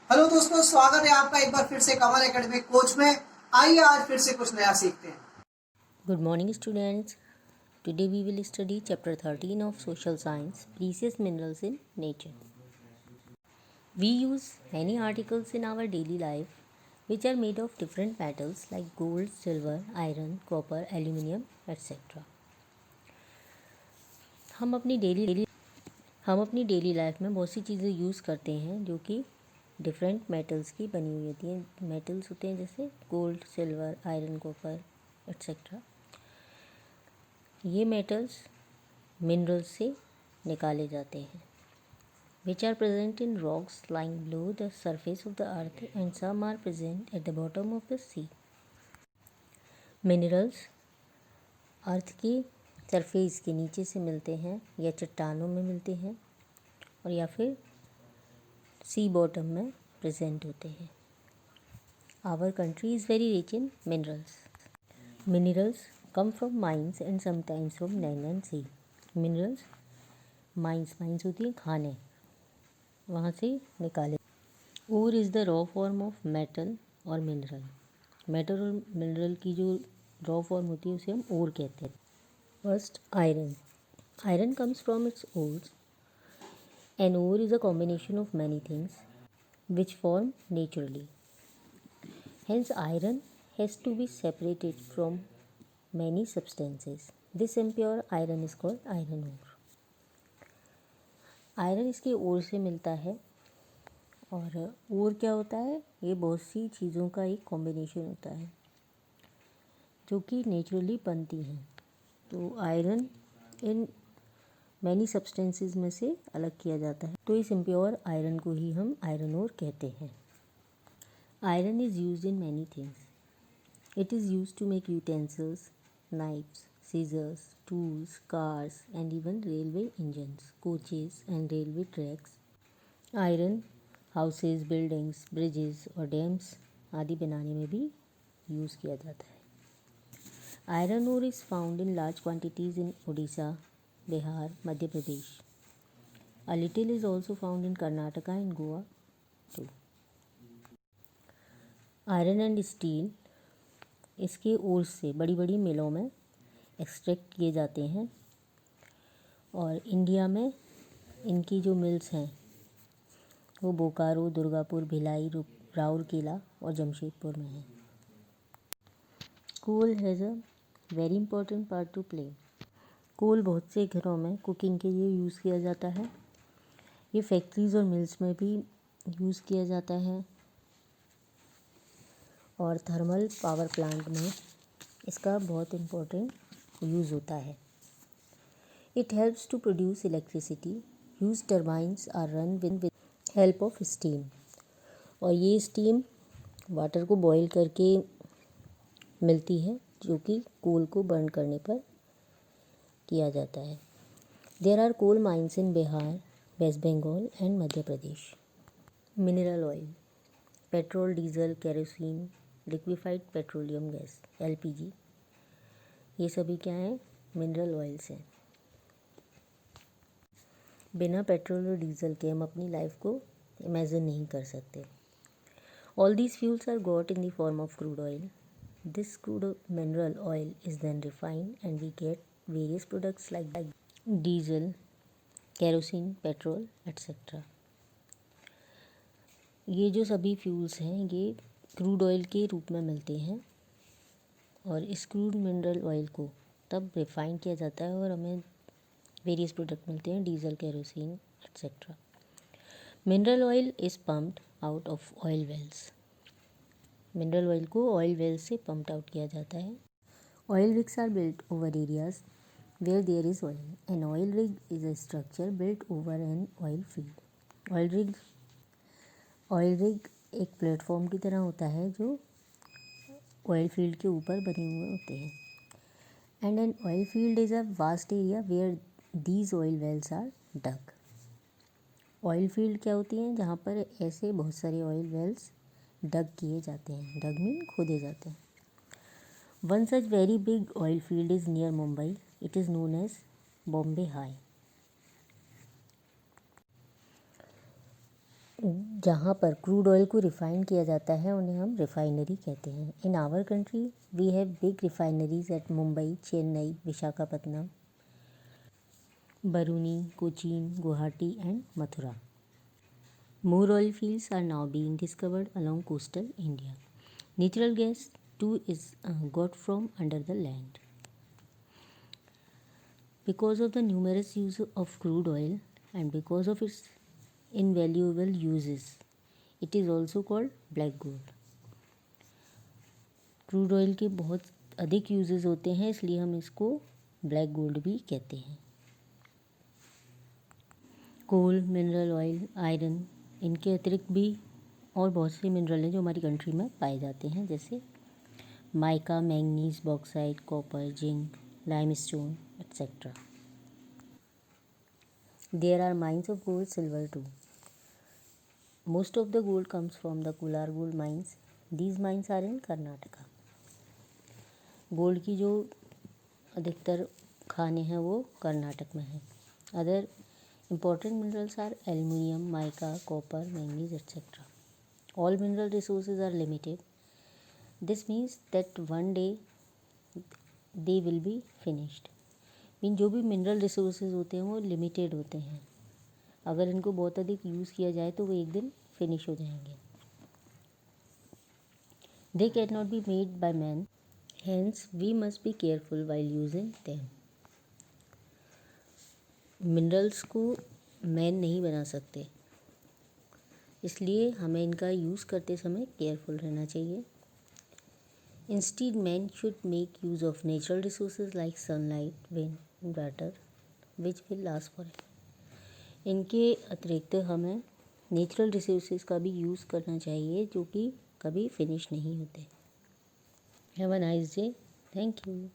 Hello दोस्तों, स्वागत है आपका एक बार फिर से कमल एकेडमिक कोच में। आइए आज फिर से कुछ नया सीखते हैं। Good morning, students. Today we will study chapter 13 of Social Science, Precious Minerals in Nature. We use many articles in our daily life which are made of different metals like gold, silver, iron, copper, aluminium, etc. हम अपनी daily life में बहुत सी चीज़ें use करते हैं जो कि different metals की बनी हुई होती हैं। मेटल्स होते हैं जैसे gold, silver, iron, copper etc. ये मेटल्स मिनरल्स से निकाले जाते हैं which are present in rocks lying below the surface of the earth and some are present at the bottom of the sea. Minerals earth की surface के नीचे से मिलते हैं या चट्टानों में मिलते हैं और या फिर सी बॉटम में प्रेजेंट होते हैं। Our country is very rich in minerals. Minerals come from mines and sometimes from land and sea. Minerals mines होती हैं खाने, वहाँ से निकाले। Ore is the raw form of metal और मिनरल। मेटल और मिनरल की जो रॉ फॉर्म होती है उसे हम ओर कहते हैं। First iron. Iron comes from its ores. An ore is a combination of many things which form naturally. Hence iron has to be separated from many substances. This impure iron is called iron ore. Iron इसके ore से मिलता है और ओर क्या होता है, ये बहुत सी चीज़ों का एक कॉम्बिनेशन होता है जो कि नेचुरली बनती हैं। तो आयरन इन मैनी सब्सटेंसेस में से अलग किया जाता है, तो इस इम्प्योर आयरन को ही हम आयरन ओर कहते हैं। Iron is used in many things. It is used to make utensils, knives, scissors, tools, cars and even railway engines, coaches and railway tracks. Iron houses, buildings, bridges और dams आदि बनाने में भी use किया जाता है। Iron ore is found in large quantities in Orissa, Bihar, Madhya Pradesh. A little is also found in Karnataka and Goa too. Iron and steel इसके ore से बड़ी बड़ी मिलों में एक्सट्रैक्ट किए जाते हैं और इंडिया में इनकी जो मिल्स हैं वो बोकारो, दुर्गापुर, भिलाई, राउरकेला और जमशेदपुर में है। Coal has a very important part to play. Coal बहुत से घरों में कुकिंग के लिए यूज़ किया जाता है। ये फैक्ट्रीज़ और मिल्स में भी यूज़ किया जाता है और थर्मल पावर प्लांट में इसका बहुत इम्पोर्टेंट यूज़ होता है। It helps to produce electricity. Huge turbines are run with help of steam. और ये स्टीम वाटर को बॉईल करके मिलती है जो कि कोल को बर्न करने पर किया जाता है। There are coal mines in Bihar, west Bengal and Madhya Pradesh. Mineral oil, petrol, diesel, kerosene, liquefied petroleum gas LPG, ये सभी क्या हैं, मिनरल ऑयल्स हैं। बिना पेट्रोल और डीजल के हम अपनी लाइफ को इमेजिन नहीं कर सकते। All these fuels are got in the form of crude oil. This crude mineral oil is then refined and we get various products like diesel, kerosene, petrol etcetera. ये जो सभी फ्यूल्स हैं ये crude oil के रूप में मिलते हैं और इस क्रूड मिनरल ऑयल को तब रिफाइन किया जाता है और हमें वेरियस प्रोडक्ट मिलते हैं, diesel, kerosene etcetera. Mineral oil is pumped out of oil wells. Mineral oil को ऑयल वेल से पम्प्ड आउट किया जाता है। Oil rigs are built over areas where there is oil. An oil rig is a structure built over an oil field. Oil rig एक platform की तरह होता है जो ऑयल फील्ड के ऊपर बने हुए होते हैं। And an oil field is a vast area where these oil wells are dug. Oil field क्या होती हैं, जहाँ पर ऐसे बहुत सारे ऑयल वेल्स डग किए जाते हैं। डग मीन खोदे जाते हैं। One such very big oil field is near Mumbai. It is known as Bombay high. जहाँ पर क्रूड ऑयल को रिफ़ाइन किया जाता है उन्हें हम रिफ़ाइनरी कहते हैं। In our country we have big refineries at Mumbai, Chennai, Visakhapatnam, Barauni, Cochin, Guwahati and Mathura. More oil fields are now being discovered along coastal India. Natural gas too is got from under the land. Because of the numerous use of crude oil and because of its invaluable uses, it is also called black gold. Crude oil के बहुत अधिक uses होते हैं, इसलिए हम इसको black gold भी कहते हैं. कोल, मिनरल ऑयल, आयरन, इनके अतिरिक्त भी और बहुत से मिनरल हैं जो हमारी कंट्री में पाए जाते हैं, जैसे mica, manganese, bauxite, copper, zinc, limestone etcetera. There are mines of gold, silver too. Most of the gold comes from the Kolar gold mines. These mines are in Karnataka. Gold की जो अधिकतर खाने हैं वो कर्नाटक में हैं. Other important minerals are aluminium, mica, copper, manganese, etc. All mineral resources are limited. This means that one day they will be finished. Mean जो भी मिनरल रिसोर्सेज होते हैं वो लिमिटेड होते हैं. अगर इनको बहुत अधिक यूज़ किया जाए तो वो एक दिन फिनिश हो जाएंगे. They cannot be made by man. Hence we must be careful while using them. Minerals को मैन नहीं बना सकते, इसलिए हमें इनका यूज़ करते समय केयरफुल रहना चाहिए. Instead man should make use of natural resources like sunlight, wind, water which will last for ever. इनके अतिरिक्त हमें नेचुरल रिसोर्सेज का भी यूज़ करना चाहिए जो कि कभी फिनिश नहीं होते. Have a nice day. Thank you.